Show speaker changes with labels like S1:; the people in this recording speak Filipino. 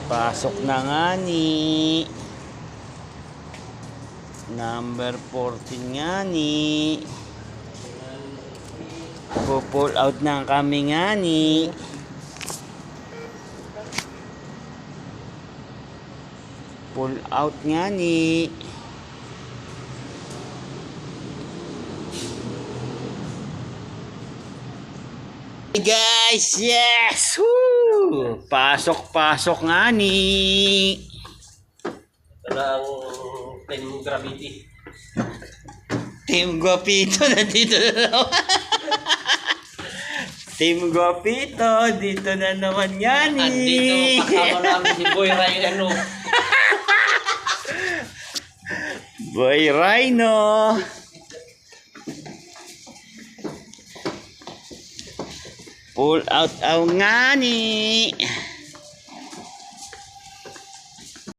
S1: Pasok na nga ni. Number 14 nga ni. Pull out na kami nga ni. Pull out nga ni. Hey guys, yes! Woo! Pasok nga ni.
S2: Ito na ang Team Gravity.
S1: Team Guapito nandito na naman. Team Guapito, dito na naman yan eh.
S2: Andito kasama namin si Boy Rhino.
S1: Boy Rhino. Pull out nga ni.